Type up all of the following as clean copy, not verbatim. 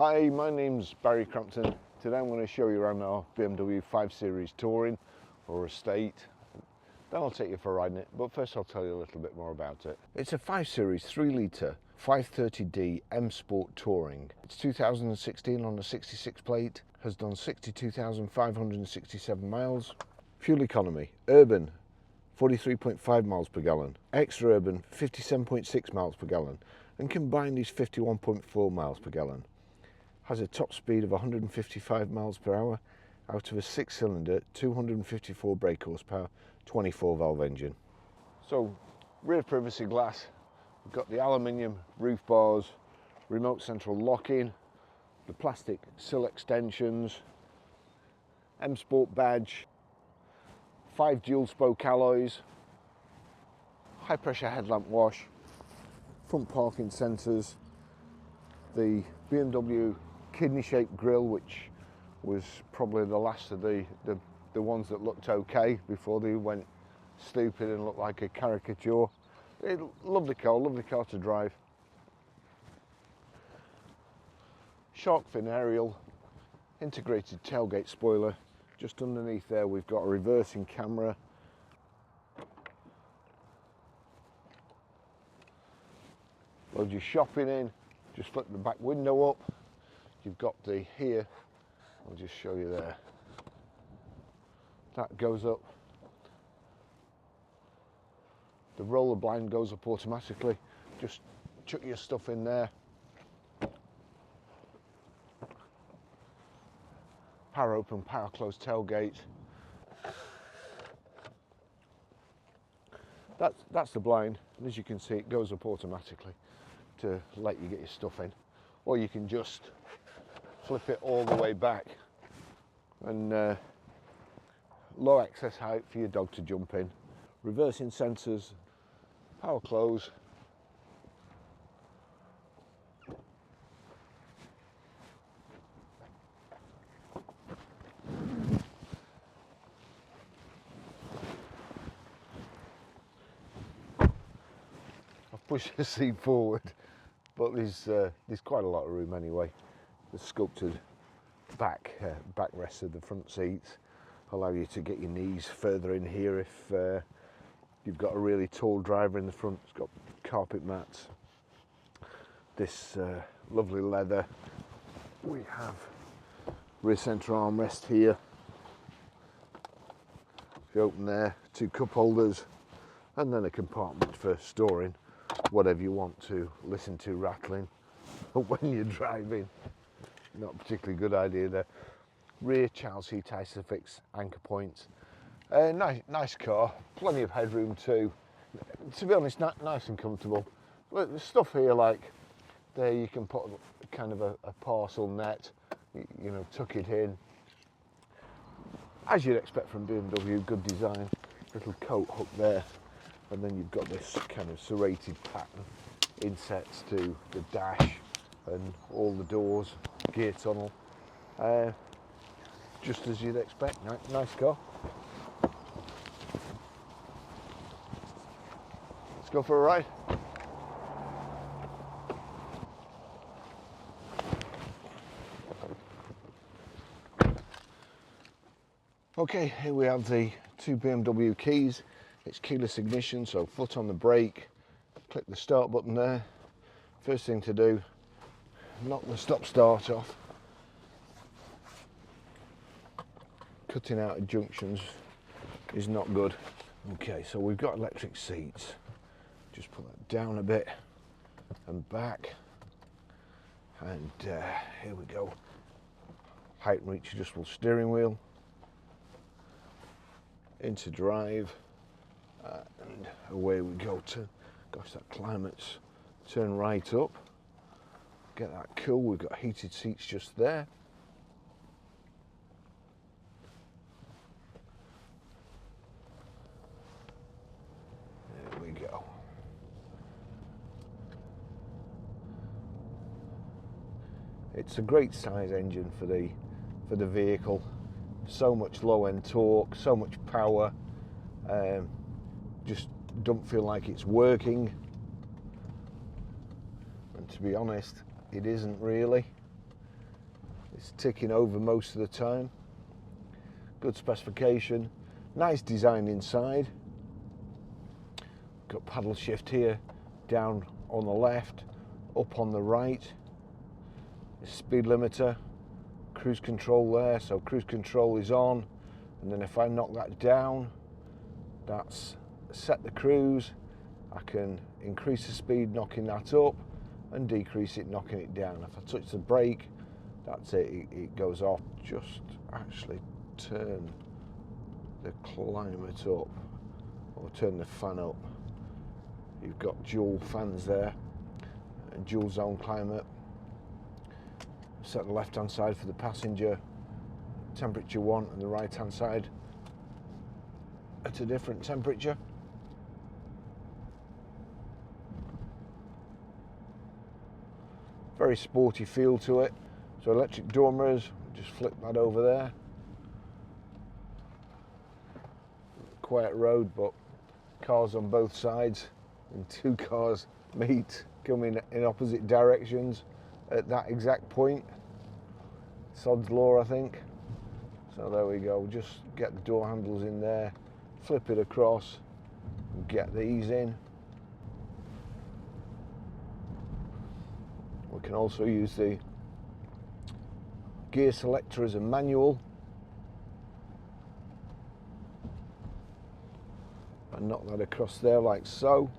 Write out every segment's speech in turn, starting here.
Hi, my name's Barry Crampton. Today I'm going to show you around our BMW 5 Series Touring or Estate. Then I'll take you for a ride in it, but first I'll tell you a little bit more about it. It's a 5 Series 3 litre 530D M Sport Touring. It's 2016 on a 66 plate, has done 62,567 miles. Fuel economy, urban 43.5 miles per gallon, extra urban 57.6 miles per gallon, and combined is 51.4 miles per gallon. Has a top speed of 155 miles per hour out of a 6-cylinder 254 brake horsepower 24 valve engine. So rear privacy glass, we've got the aluminium roof bars, remote central locking, the plastic sill extensions, M Sport badge, 5 dual spoke alloys, high pressure headlamp wash, front parking sensors, the BMW kidney shaped grille, which was probably the last of the ones that looked okay before they went stupid and looked like a caricature. Lovely car to drive. Shark fin aerial, integrated tailgate spoiler. Just underneath there we've got a reversing camera. Load your shopping in, just flip the back window up. You've got the here, I'll just show you there. That goes up. The roller blind goes up automatically. Just chuck your stuff in there. Power open, power close tailgate. That's the blind, and as you can see it goes up automatically to let you get your stuff in. Or you can just flip it all the way back and low access height for your dog to jump in. Reversing sensors, power close. I've pushed the seat forward, but there's quite a lot of room anyway. The sculpted backrest of the front seats allow you to get your knees further in here if you've got a really tall driver in the front. It's got carpet mats. This lovely leather. We have rear centre armrest here. If you open there, 2 cup holders, and then a compartment for storing whatever you want to listen to rattling when you're driving. Not a particularly good idea there. Rear child seat Isofix anchor points. Nice car, plenty of headroom too. To be honest, nice and comfortable. Look, there's stuff here like there you can put kind of a parcel net, you know, tuck it in. As you'd expect from BMW, good design. Little coat hook there, and then you've got this kind of serrated pattern insets to the dash and all the doors, gear tunnel, just as you'd expect. Nice car. Let's go for a ride. Okay, here we have the 2 BMW keys. It's keyless ignition, so foot on the brake, click the start button there. First thing to do, knock the stop start off. Cutting out of junctions is not good. Okay, so we've got electric seats. Just put that down a bit and back. And here we go. Height and reach adjustable steering wheel. Into drive. And away we go to, gosh, that climate's turn right up. Get that cool, we've got heated seats just there. There we go. It's a great size engine for the vehicle. So much low end torque, so much power. Just don't feel like it's working. And to be honest, it isn't really. It's ticking over most of the time. Good specification, nice design inside. Got paddle shift here, down on the left, up on the right. Speed limiter, cruise control there, so cruise control is on, and then if I knock that down, that's set the cruise. I can increase the speed knocking that up and decrease it knocking it down. If I touch the brake, that's it, it goes off. Just actually turn the climate up, or turn the fan up. You've got dual fans there and dual zone climate. Set the left hand side for the passenger temperature 1 and the right hand side at a different temperature. Very sporty feel to it. So electric door mirrors, just flip that over there. Quiet road, but cars on both sides, and 2 cars meet, coming in opposite directions at that exact point. Sod's law, I think. So there we go, just get the door handles in there, flip it across, and get these in. We can also use the gear selector as a manual, and knock that across there like so.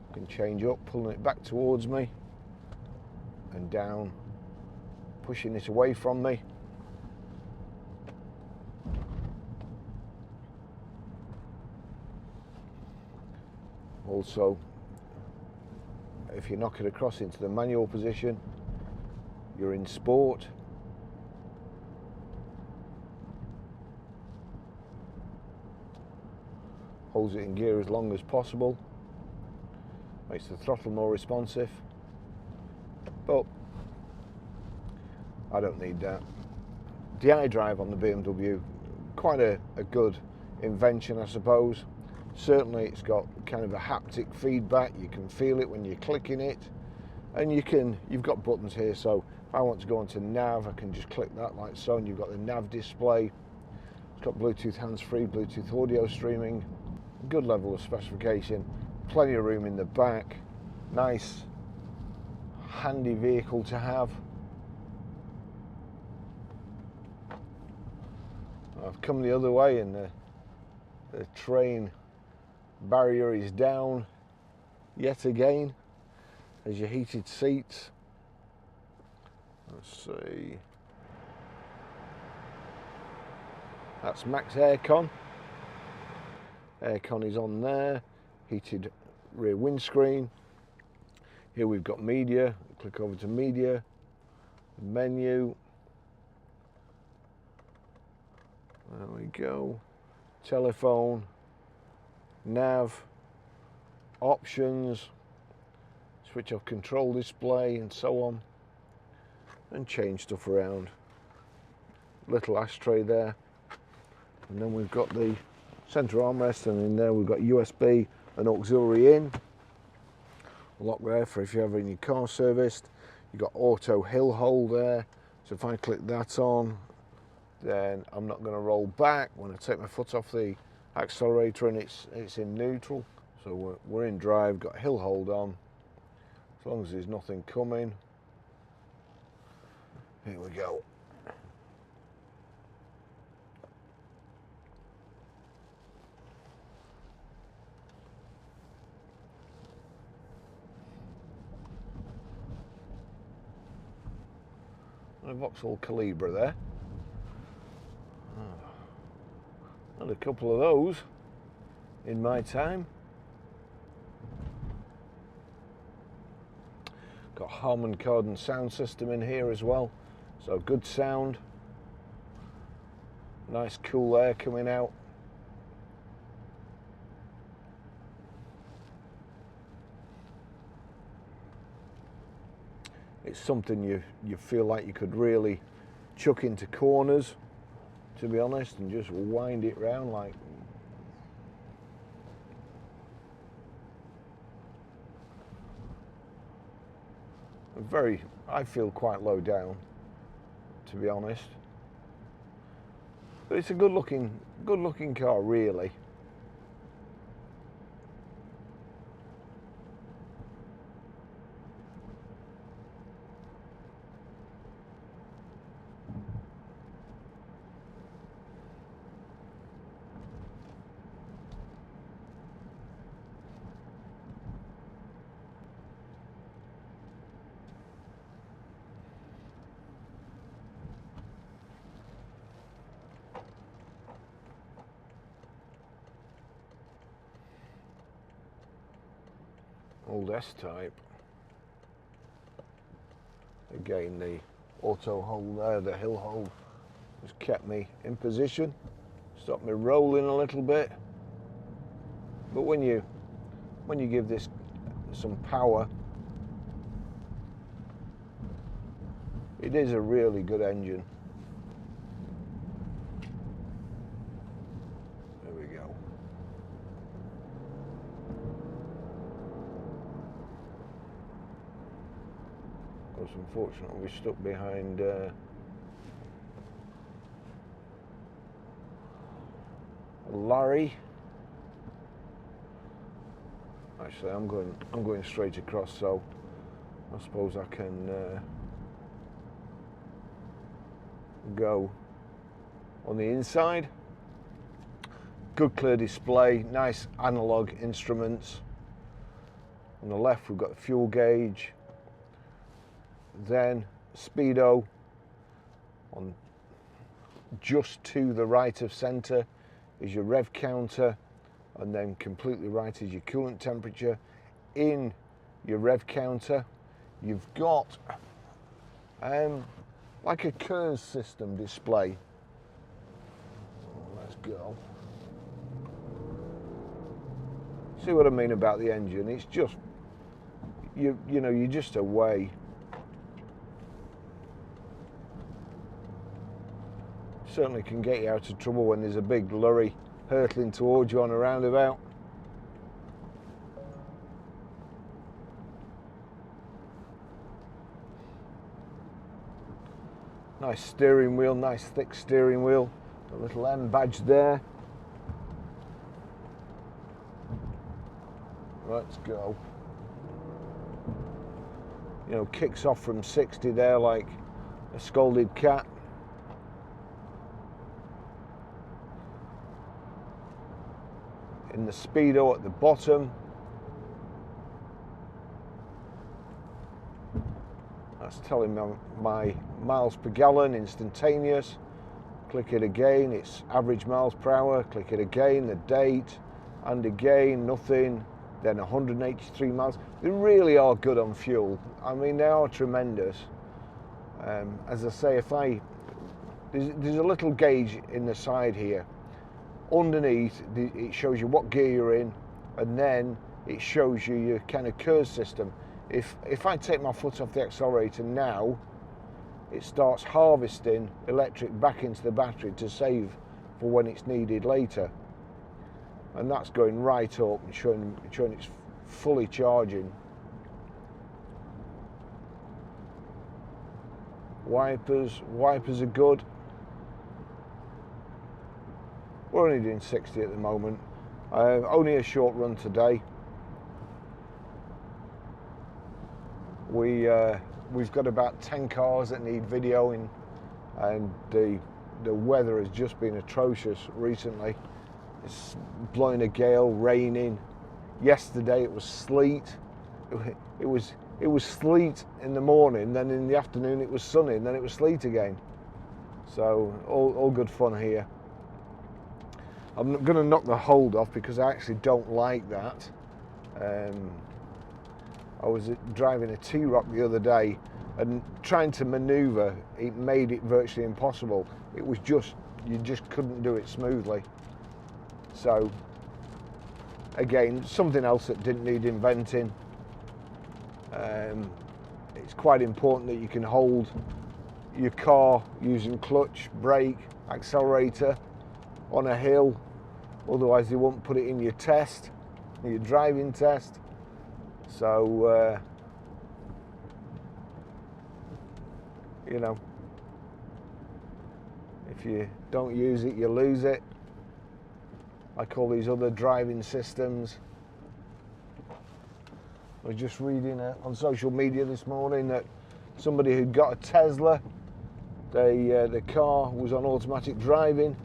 I can change up, pulling it back towards me, and down, pushing it away from me. Also, if you knock it across into the manual position, you're in sport. Holds it in gear as long as possible. Makes the throttle more responsive. But I don't need that. DI drive on the BMW, quite a good invention, I suppose. Certainly it's got kind of a haptic feedback. You can feel it when you're clicking it, and you've got buttons here, so if I want to go onto nav, I can just click that like so, and you've got the nav display. It's got Bluetooth hands-free, Bluetooth audio streaming, good level of specification, plenty of room in the back, nice handy vehicle to have. I've come the other way, and the train barrier is down yet again. There's your heated seats. Let's see. That's max aircon. Aircon is on there. Heated rear windscreen. Here we've got media. Click over to media. Menu. There we go. Telephone. Nav. Options. Switch off control display and so on. And change stuff around. Little ashtray there. And then we've got the centre armrest, and in there we've got USB and auxiliary in. Lock there for if you're having your car serviced. You've got auto hill hold there. So if I click that on, then I'm not going to roll back when I take my foot off the accelerator, and it's in neutral. So we're in drive, got hill hold on. As long as there's nothing coming. Here we go. A Vauxhall Calibra there. Had a couple of those in my time. Got Harman Kardon sound system in here as well, so good sound. Nice cool air coming out. It's something you feel like you could really chuck into corners, to be honest, and just wind it round like. I feel quite low down. to be honest. But it's a good looking car, really. Old S-type. Again, the auto hold there, the hill hold, has kept me in position, stopped me rolling a little bit. But when you give this some power, it is a really good engine. There we go. I was unfortunately stuck behind a lorry. Actually, I'm going straight across, so I suppose I can go on the inside. Good clear display, nice analog instruments. On the left we've got the fuel gauge, then speedo. On just to the right of centre is your rev counter, and then completely right is your coolant temperature. In your rev counter you've got like a KERS system display. Let's go. See what I mean about the engine? It's just, you know, you're just away. Certainly can get you out of trouble when there's a big lorry hurtling towards you on a roundabout. Nice steering wheel, nice thick steering wheel. A little M badge there. Let's go. You know, kicks off from 60 there like a scolded cat. In the speedo at the bottom. That's telling me my miles per gallon, instantaneous. Click it again, it's average miles per hour. Click it again, the date, and again, nothing. Then 183 miles. They really are good on fuel. I mean, they are tremendous. As I say, there's a little gauge in the side here. Underneath, it shows you what gear you're in, and then it shows you your kind of KERS system. If I take my foot off the accelerator now, it starts harvesting electric back into the battery to save for when it's needed later. And that's going right up and showing it's fully charging. Wipers are good. We're only doing 60 at the moment. Only a short run today. We've got about 10 cars that need videoing, and the weather has just been atrocious recently. It's blowing a gale, raining. Yesterday it was sleet. It was sleet in the morning, then in the afternoon it was sunny, and then it was sleet again. So all good fun here. I'm going to knock the hold off because I actually don't like that. I was driving a T-Roc the other day, and trying to manoeuvre, it made it virtually impossible. It was just, you just couldn't do it smoothly. So again, something else that didn't need inventing. It's quite important that you can hold your car using clutch, brake, accelerator on a hill, otherwise they won't put it in your test, your driving test. So you know, If you don't use it, you lose it. Like all these other driving systems. I was just reading on social media this morning that somebody who'd got a Tesla, the car was on automatic driving,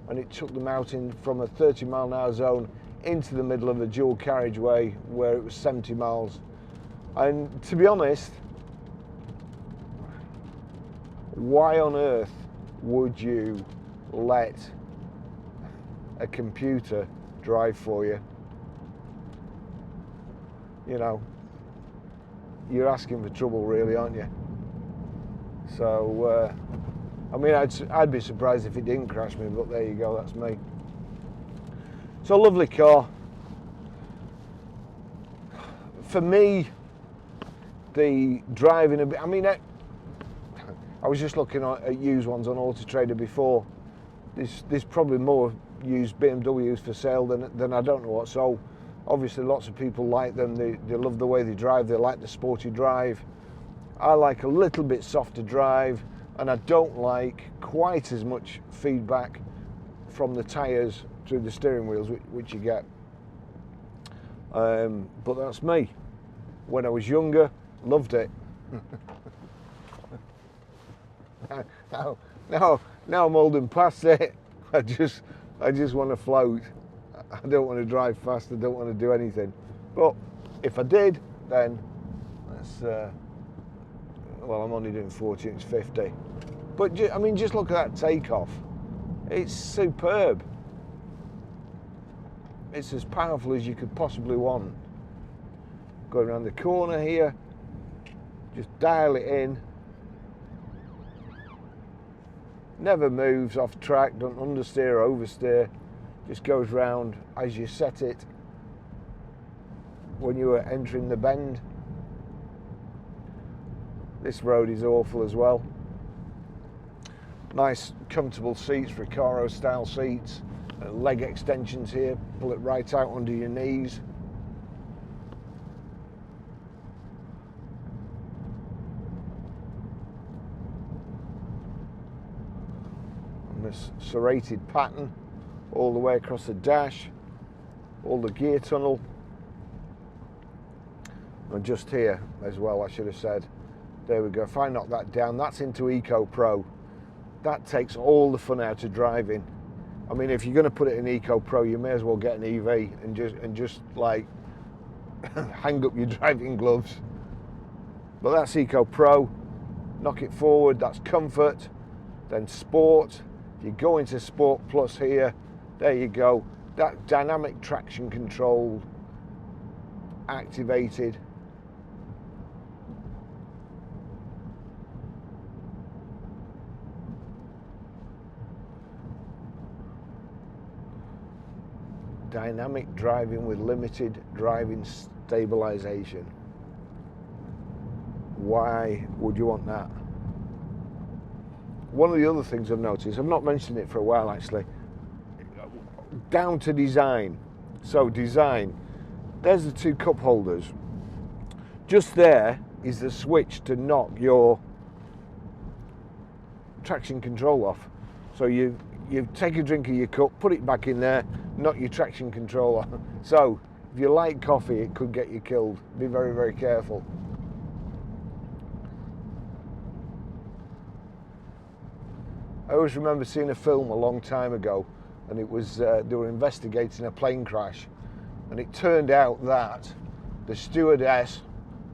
and it took them out from a 30-mile-an-hour zone into the middle of a dual carriageway where it was 70 miles. And to be honest, why on earth would you let a computer drive for you? You know, you're asking for trouble, really, aren't you? So, I mean, I'd be surprised if it didn't crash me, but there you go, that's me. So, lovely car. For me, the driving a bit, I mean, I was just looking at used ones on Auto Trader before. There's probably more used BMWs for sale than I don't know what. So obviously lots of people like them. They love the way they drive. They like the sporty drive. I like a little bit softer drive, and I don't like quite as much feedback from the tyres through the steering wheels, which you get. But that's me. When I was younger, loved it. Now I'm old and past it. I just want to float. I don't want to drive fast. I don't want to do anything. But if I did, then that's well, I'm only doing 40. It's 50. But I mean, just look at that takeoff. It's superb. It's as powerful as you could possibly want. Going around the corner here, just dial it in. Never moves off track, don't understeer or oversteer, just goes round as you set it when you were entering the bend. This road is awful as well. Nice comfortable seats, Recaro style seats, leg extensions here, pull it right out under your knees. This serrated pattern all the way across the dash, all the gear tunnel, and just here as well, I should have said. There we go. If I knock that down, that's into Eco Pro. That takes all the fun out of driving. I mean, if you're going to put it in Eco Pro, you may as well get an EV and just like hang up your driving gloves. But that's Eco Pro. Knock it forward, that's comfort. Then Sport. You go into Sport Plus here, there you go. That dynamic traction control activated. Dynamic driving with limited driving stabilization. Why would you want that? One of the other things I've noticed, I've not mentioned it for a while actually, down to design. So design, there's the two cup holders. Just there is the switch to knock your traction control off. So you take a drink of your cup, put it back in there, knock your traction control off. So if you like coffee, it could get you killed. Be very, very careful. I always remember seeing a film a long time ago, and it was they were investigating a plane crash, and it turned out that the stewardess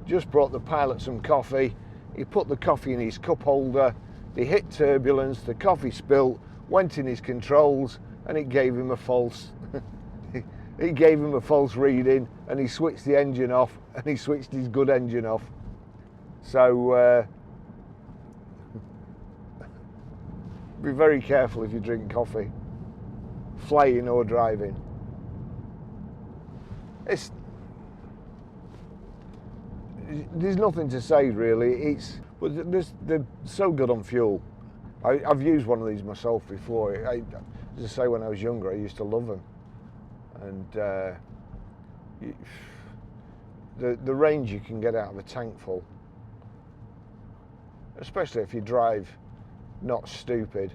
just brought the pilot some coffee. He put the coffee in his cup holder, they hit turbulence, the coffee spilt, went in his controls, and it gave him a false it gave him a false reading, and he switched the engine off, and he switched his good engine off. So be very careful if you drink coffee, flying or driving. There's nothing to say really. But they're so good on fuel. I've used one of these myself before. As I say, when I was younger, I used to love them, and the range you can get out of a tank full, especially if you drive not stupid.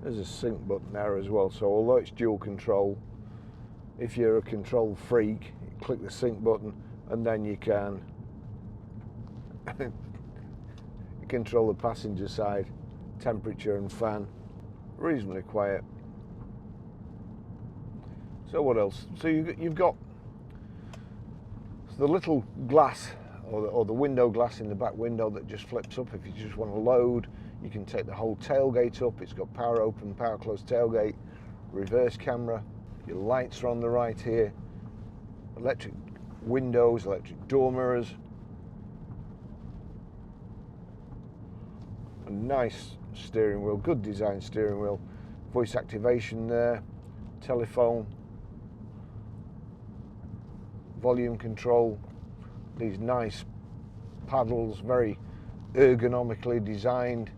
There's a sync button there as well, so although it's dual control, if you're a control freak, you click the sync button and then you can control the passenger side temperature and fan. Reasonably quiet. So what else? So you've got the little glass or the window glass in the back window that just flips up. If you just want to load, you can take the whole tailgate up. It's got power open, power close tailgate, reverse camera. Your lights are on the right here. Electric windows, electric door mirrors. A nice steering wheel, good design steering wheel. Voice activation there, telephone, volume control, these nice paddles, very ergonomically designed.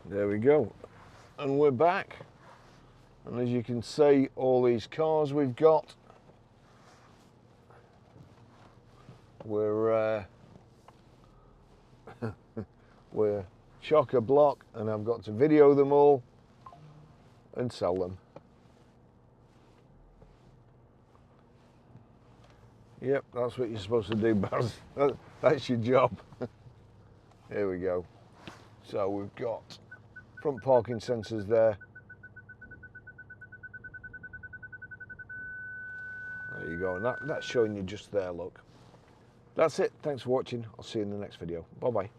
There we go, and we're back. And as you can see, all these cars we've got, we're chock-a-block, and I've got to video them all and sell them. Yep, that's what you're supposed to do, Baz. That's your job. Here we go. So we've got front parking sensors there. There you go, and that's showing you just there, look. That's it, thanks for watching. I'll see you in the next video. Bye-bye.